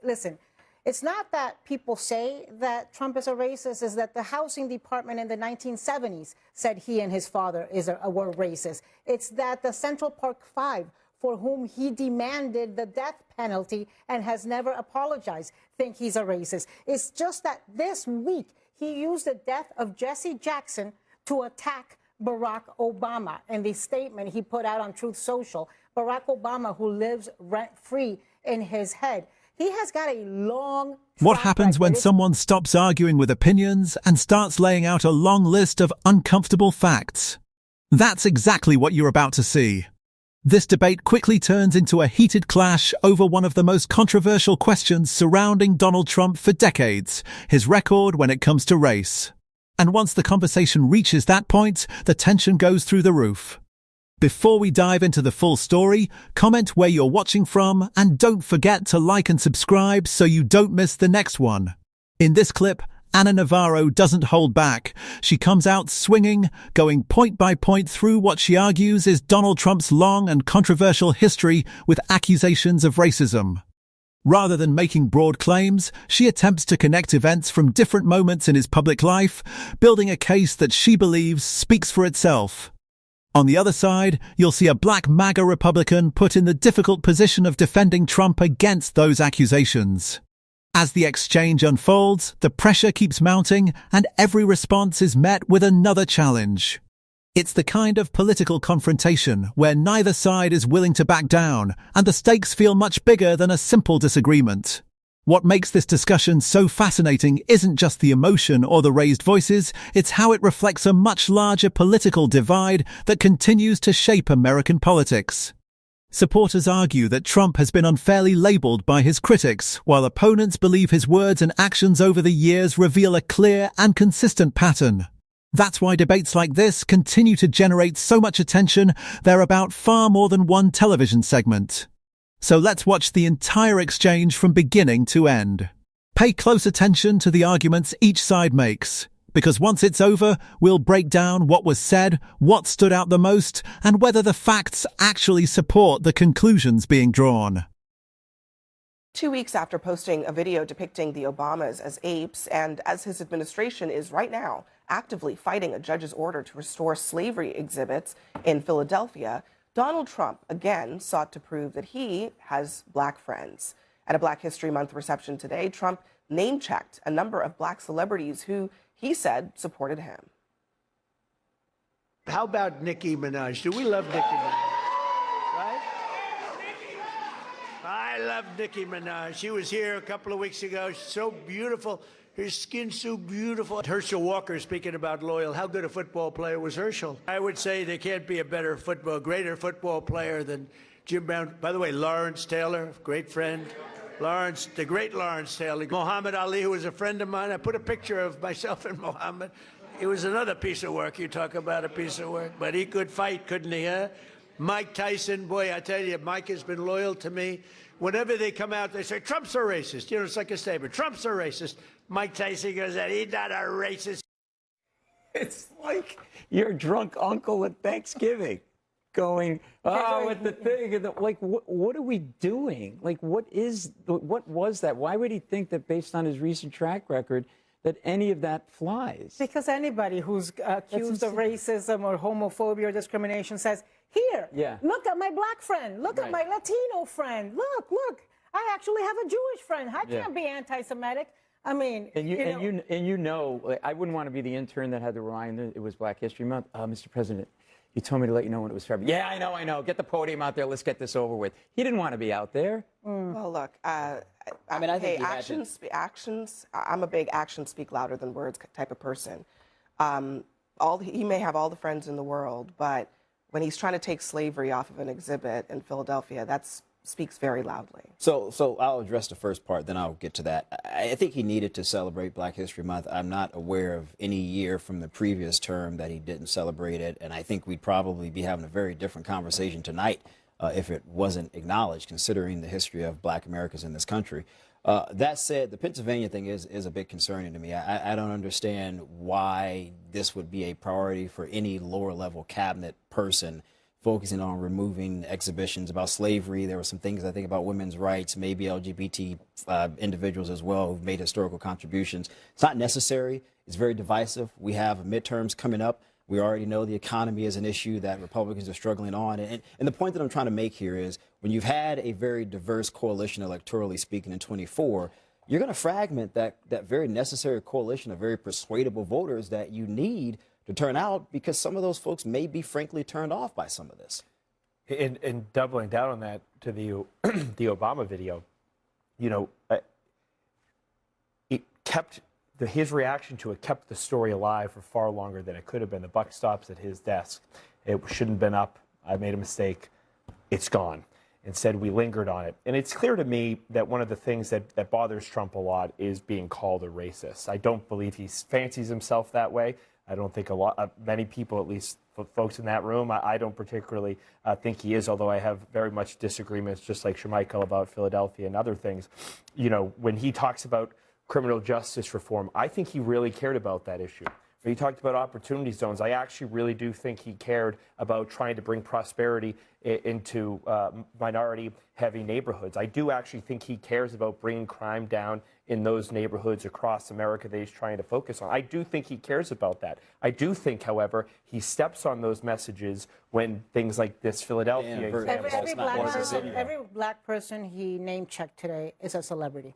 listen, it's not that people say that Trump is a racist, it's that the housing department in the 1970s said he and his father were racist. It's that the Central Park Five, for whom he demanded the death penalty and has never apologized, think he's a racist. It's just that this week he used the death of Jesse Jackson to attack Barack Obama in the statement he put out on Truth Social. Barack Obama, who lives rent-free in his head. He has got a long... What happens when someone stops arguing with opinions and starts laying out a long list of uncomfortable facts? That's exactly what you're about to see. This debate quickly turns into a heated clash over one of the most controversial questions surrounding Donald Trump for decades, his record when it comes to race. And once the conversation reaches that point, the tension goes through the roof. Before we dive into the full story, comment where you're watching from and don't forget to like and subscribe so you don't miss the next one. In this clip, Navarro doesn't hold back. She comes out swinging, going point by point through what she argues is Donald Trump's long and controversial history with accusations of racism. Rather than making broad claims, she attempts to connect events from different moments in his public life, building a case that she believes speaks for itself. On the other side, you'll see a black MAGA Republican put in the difficult position of defending Trump against those accusations. As the exchange unfolds, the pressure keeps mounting, and every response is met with another challenge. It's the kind of political confrontation where neither side is willing to back down, and the stakes feel much bigger than a simple disagreement. What makes this discussion so fascinating isn't just the emotion or the raised voices, it's how it reflects a much larger political divide that continues to shape American politics. Supporters argue that Trump has been unfairly labeled by his critics, while opponents believe his words and actions over the years reveal a clear and consistent pattern. That's why debates like this continue to generate so much attention. They're about far more than one television segment. So let's watch the entire exchange from beginning to end. Pay close attention to the arguments each side makes, because once it's over, we'll break down what was said, what stood out the most, and whether the facts actually support the conclusions being drawn. 2 weeks after posting a video depicting the Obamas as apes, and as his administration is right now actively fighting a judge's order to restore slavery exhibits in Philadelphia, Donald Trump again sought to prove that he has black friends. At a Black History Month reception today, Trump name-checked a number of black celebrities who he said supported him. How about Nicki Minaj? Do we love Nicki Minaj? Right? I love Nicki Minaj. She was here a couple of weeks ago. She's so beautiful. Her skin's so beautiful. Herschel Walker speaking about loyal. How good a football player was Herschel? I would say there can't be a greater football player than Jim Brown. By the way, Lawrence Taylor, great friend. Lawrence, the great Lawrence Taylor. Muhammad Ali, who was a friend of mine. I put a picture of myself and Muhammad. It was another piece of work. You talk about a piece of work. But he could fight, couldn't he, huh? Mike Tyson, boy, I tell you, Mike has been loyal to me. Whenever they come out, they say, Trump's a racist. You know, it's like a statement. Trump's a racist. Mike Tyson goes, he's not a racist. It's like your drunk uncle at Thanksgiving going, oh, with the thing. And like, what are we doing? Like, what was that? Why would he think that based on his recent track record that any of that flies? Because anybody who's accused of racism or homophobia or discrimination says, here, look at my black friend, look at my Latino friend, look, I actually have a Jewish friend. I can't be anti-Semitic. I mean, you know, I wouldn't want to be the intern that had to remind it was Black History Month. Mr. President, you told me to let you know when it was February. Yeah, I know. Get the podium out there. Let's get this over with. He didn't want to be out there. Well, look, I mean, I think actions. I'm a big actions speak louder than words type of person. He may have all the friends in the world, but when he's trying to take slavery off of an exhibit in Philadelphia, that speaks very loudly. So I'll address the first part, then I'll get to that. I think he needed to celebrate Black History Month. I'm not aware of any year from the previous term that he didn't celebrate it, and I think we'd probably be having a very different conversation tonight if it wasn't acknowledged, considering the history of black Americans in this country. That said, the Pennsylvania thing is a bit concerning to me. I don't understand why this would be a priority for any lower level cabinet person focusing on removing exhibitions about slavery. There were some things I think about women's rights, maybe LGBT individuals as well who've made historical contributions. It's not necessary. It's very divisive. We have midterms coming up. We already know the economy is an issue that Republicans are struggling on. And the point that I'm trying to make here is when you've had a very diverse coalition electorally speaking in 24, you're going to fragment that very necessary coalition of very persuadable voters that you need to turn out, because some of those folks may be frankly turned off by some of this. And doubling down on that to the the Obama video, you know, it kept his reaction to it kept the story alive for far longer than it could have been. The buck stops at his desk. It shouldn't have been up. I made a mistake. It's gone. Instead, we lingered on it. And it's clear to me that one of the things that bothers Trump a lot is being called a racist. I don't believe he fancies himself that way. I don't think many people, at least folks in that room, I don't particularly think he is, although I have very much disagreements, just like Shemichael, about Philadelphia and other things. You know, when he talks about criminal justice reform, I think he really cared about that issue. When he talked about opportunity zones, I actually really do think he cared about trying to bring prosperity into minority-heavy neighborhoods. I do actually think he cares about bringing crime down in those neighborhoods across America that he's trying to focus on. I do think he cares about that. I do think, however, he steps on those messages when things like this Philadelphia example. Every black person he name-checked today is a celebrity.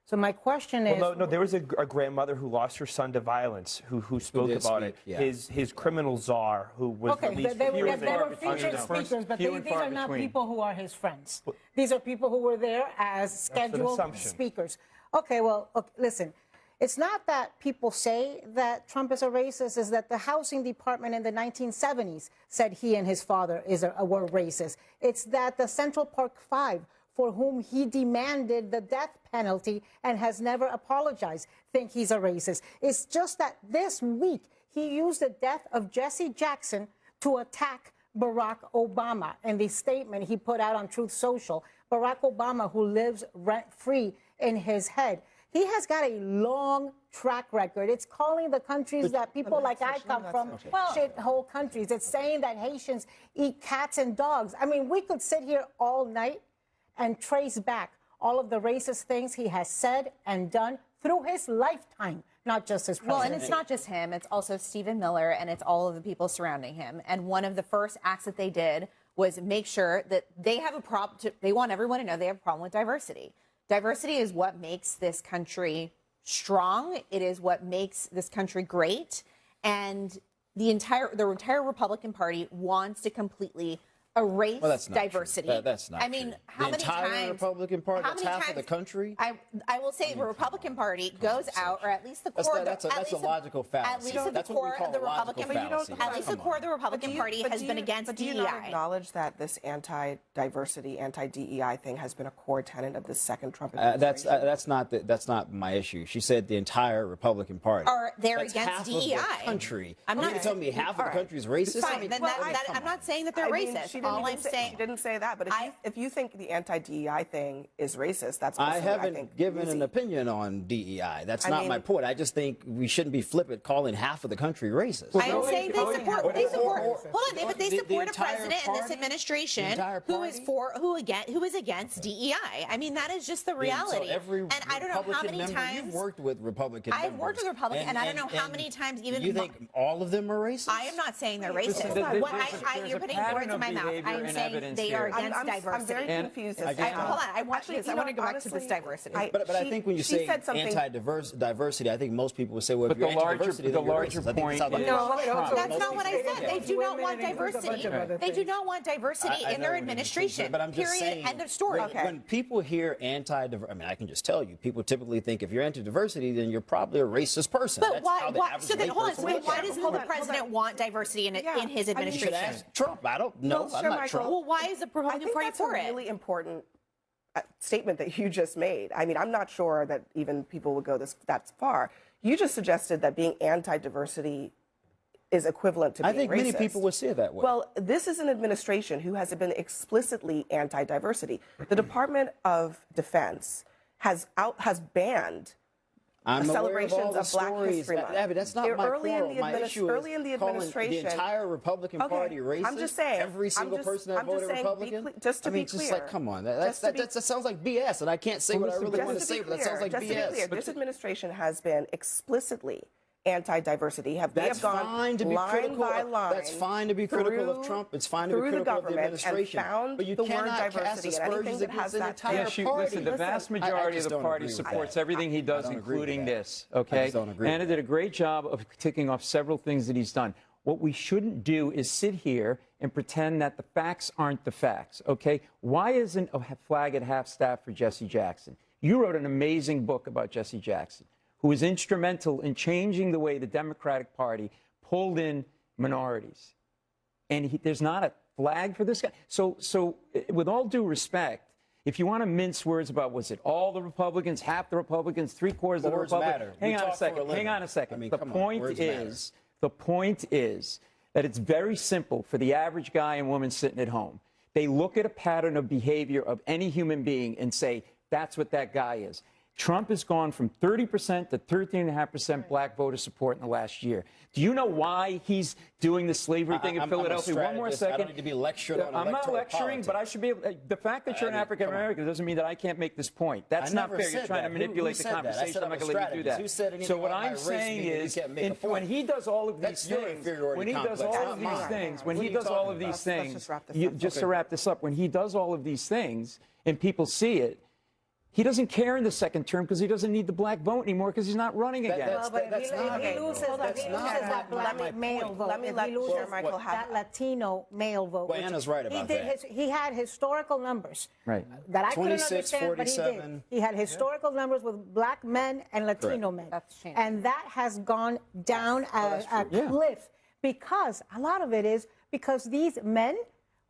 So my question is... Well, no, there was a grandmother who lost her son to violence who spoke about it. Yeah. His criminal czar who was released they for years. were featured speakers, but these are not people who are his friends. These are people who were there as scheduled speakers. Okay, well, listen. It's not that people say that Trump is a racist, it's that the housing department in the 1970s said he and his father were racist. It's that the Central Park Five, for whom he demanded the death penalty and has never apologized, think he's a racist. It's just that this week he used the death of Jesse Jackson to attack Barack Obama. In the statement he put out on Truth Social, Barack Obama, who lives rent-free in his head. He has got a long track record. It's calling the countries that people like I come from shithole countries. It's saying that Haitians eat cats and dogs. I mean, we could sit here all night and trace back all of the racist things he has said and done through his lifetime, not just his presidency. Well, and it's not just him. It's also Stephen Miller, and it's all of the people surrounding him. And one of the first acts that they did was make sure that they have a problem. They want everyone to know they have a problem with diversity. Diversity is what makes this country strong. It is what makes this country great. And the entire Republican Party wants to completely erase diversity. That's not I mean, true. how the many entire times? Republican Party, how that's many half times, of the country. I will say the Republican Party goes out, or at least the core. That's a logical fallacy. At least that's the what we core call of the a logical Republican fallacy. At least the core of the Republican Party has been against DEI. Do you not acknowledge that this anti-diversity, anti-DEI thing has been a core tenet of the second Trump administration? That's not my issue. She said the entire Republican Party. Are they're that's against half DEI? Of the country. I'm not telling me half of the country is racist. Fine, I mean, then I'm not saying that they're racist. She didn't say that. But if you think the anti-DEI thing is racist, that's also, I haven't given an opinion on DEI. That's not my point. I just think we shouldn't be flippant calling half of the country racist. I am saying they support. But they support a president in this administration who is against DEI. I mean, that is just the reality. And I don't know how many times you've worked with Republican members. I've worked with Republicans, and I don't know how many times even. You think all of them are racist? I am not saying they're racist. You're putting words in my mouth. I am saying they are against diversity. I'm very confused. Hold on, I want to go back to this diversity. But I think when you say anti-diversity, I think most people would say, well, if you're anti-diversity, then you're racist. I think it sounds like that's not what I said. They do not want diversity. They do not want diversity in their administration. But I'm just saying, end of story. When people hear anti-diversity, I mean, I can just tell you, people typically think if you're anti-diversity, then you're probably a racist person. But why? So then, hold on. So why doesn't the president want diversity in his administration? You should ask Trump. I don't know. I'm not Trump. Well, why is the Republican Party for it? That's a really important statement that you just made. I mean, I'm not sure that even people would go that far. You just suggested that being anti-diversity is equivalent to being racist. I think many people would say it that way. Well, this is an administration who has been explicitly anti-diversity. The Department of Defense has banned I'm aware of celebrations all the of Black stories. History Month. Abby, that's not my Early in quarrel. the My issue early in the is calling administration, the entire Republican Party racist. I'm just saying. Every single person that voted Republican. Just to I mean, be clear. just like, come on, that sounds like BS, and I can't say what I really want to say, but that sounds like just BS. to be clear, this administration has been explicitly anti-diversity. They have gone fine to be line critical. by line. That's fine to be critical of Trump. It's fine to be critical of the administration. But you the word cannot cast diversity and anything aspersions that has against the that entire Yeah, she, party. listen, the vast majority of the party supports everything he does, including this. Okay, just don't agree Anna with did a great job of ticking off several things that he's done. What we shouldn't do is sit here and pretend that the facts aren't the facts. Okay, why isn't a flag at half-staff for Jesse Jackson? You wrote an amazing book about Jesse Jackson, who was instrumental in changing the way the Democratic Party pulled in minorities. And there's not a flag for this guy. So with all due respect, if you want to mince words about, was it all the Republicans, half the Republicans, three-quarters of the Words Republicans? matter. Hang We on a talk for second. a living. Hang on a second. I mean, The come on, point words is, the point is that it's very simple for the average guy and woman sitting at home. They look at a pattern of behavior of any human being and say, that's what that guy is. Trump has gone from 30% to 13.5% black voter support in the last year. Do you know why he's doing the slavery thing in Philadelphia? I'm a One more strategist. I second. don't need to be lectured on I'm not electoral lecturing, politics. but I should be able, the fact that you're an African American doesn't mean that I can't make this point. That's I not never fair. You're said trying that. to Who manipulate the said that? I conversation. said I'm not I'm a going to let you do strategist. that. Who said anything So what about my I'm race saying meaning you is, can't make a when point? he does all of these That's your things, inferiority when he does complex, all not of these mine. things, when What he are you does all talking of these about? things, just wrap this up. just to wrap this up, when he does all of these things and people see it, he doesn't care in the second term because he doesn't need the black vote anymore because he's not running again. Well, but if he loses that black male vote, Let me if let he loses Chair Michael have that Latino male vote, Well, which Anna's right about that. He had historical numbers Right. that I couldn't 26, understand, but he did. 47. He had historical numbers with black men and Latino men. That's changing. And that has gone down a cliff because a lot of it is because these men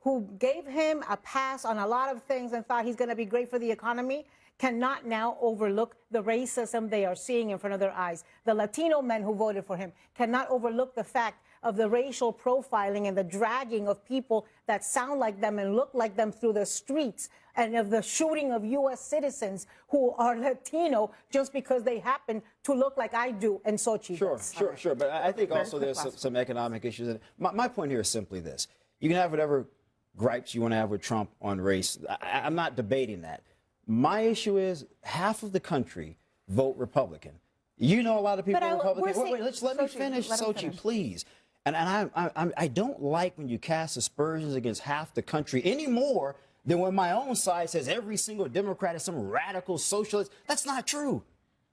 who gave him a pass on a lot of things and thought he's going to be great for the economy cannot now overlook the racism they are seeing in front of their eyes. The Latino men who voted for him cannot overlook the fact of the racial profiling and the dragging of people that sound like them and look like them through the streets, and of the shooting of U.S. citizens who are Latino just because they happen to look like I do and Sochi does. Sure. But I think also there's some economic issues. My point here is simply this. You can have whatever gripes you want to have with Trump on race. I'm not debating that. My issue is half of the country vote Republican. You know a lot of people are Republican. Wait, let me finish, Sochi, please. And I don't like when you cast aspersions against half the country any more than when my own side says every single Democrat is some radical socialist. That's not true.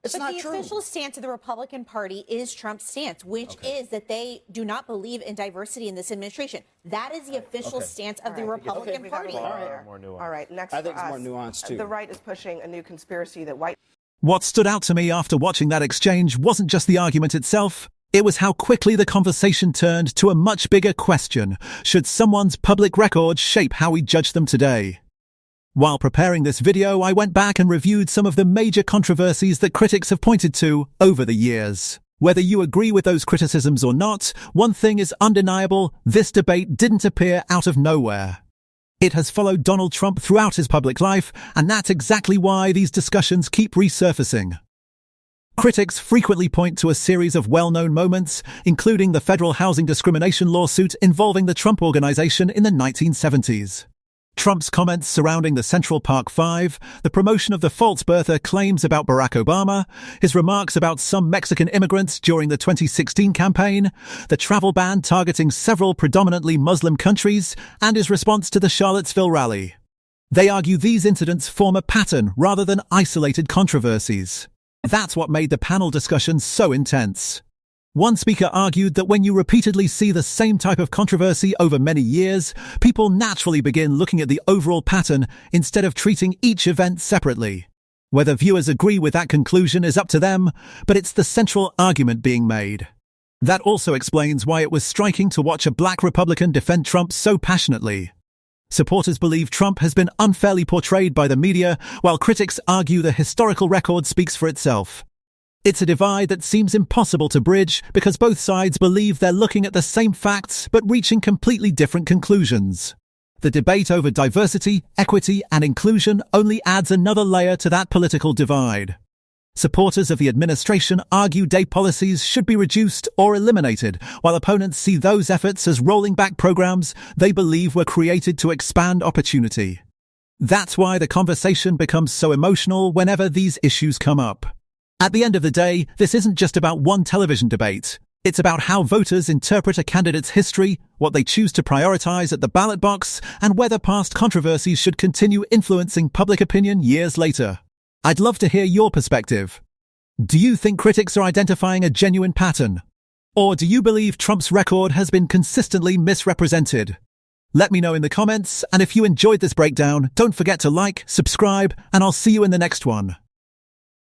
It's not true. The official stance of the Republican Party is Trump's stance, which is that they do not believe in diversity in this administration. That is the official stance of the Republican Party. All right, next I think for it's us, more nuanced, too. The right is pushing a new conspiracy that white What stood out to me after watching that exchange wasn't just the argument itself. It was how quickly the conversation turned to a much bigger question. Should someone's public record shape how we judge them today? While preparing this video, I went back and reviewed some of the major controversies that critics have pointed to over the years. Whether you agree with those criticisms or not, one thing is undeniable: this debate didn't appear out of nowhere. It has followed Donald Trump throughout his public life, and that's exactly why these discussions keep resurfacing. Critics frequently point to a series of well-known moments, including the federal housing discrimination lawsuit involving the Trump Organization in the 1970s. Trump's comments surrounding the Central Park Five, the promotion of the false birther claims about Barack Obama, his remarks about some Mexican immigrants during the 2016 campaign, the travel ban targeting several predominantly Muslim countries, and his response to the Charlottesville rally. They argue these incidents form a pattern rather than isolated controversies. That's what made the panel discussion so intense. One speaker argued that when you repeatedly see the same type of controversy over many years, people naturally begin looking at the overall pattern instead of treating each event separately. Whether viewers agree with that conclusion is up to them, but it's the central argument being made. That also explains why it was striking to watch a black Republican defend Trump so passionately. Supporters believe Trump has been unfairly portrayed by the media, while critics argue the historical record speaks for itself. It's a divide that seems impossible to bridge because both sides believe they're looking at the same facts but reaching completely different conclusions. The debate over diversity, equity, and inclusion only adds another layer to that political divide. Supporters of the administration argue day policies should be reduced or eliminated, while opponents see those efforts as rolling back programs they believe were created to expand opportunity. That's why the conversation becomes so emotional whenever these issues come up. At the end of the day, this isn't just about one television debate. It's about how voters interpret a candidate's history, what they choose to prioritize at the ballot box, and whether past controversies should continue influencing public opinion years later. I'd love to hear your perspective. Do you think critics are identifying a genuine pattern? Or do you believe Trump's record has been consistently misrepresented? Let me know in the comments, and if you enjoyed this breakdown, don't forget to like, subscribe, and I'll see you in the next one.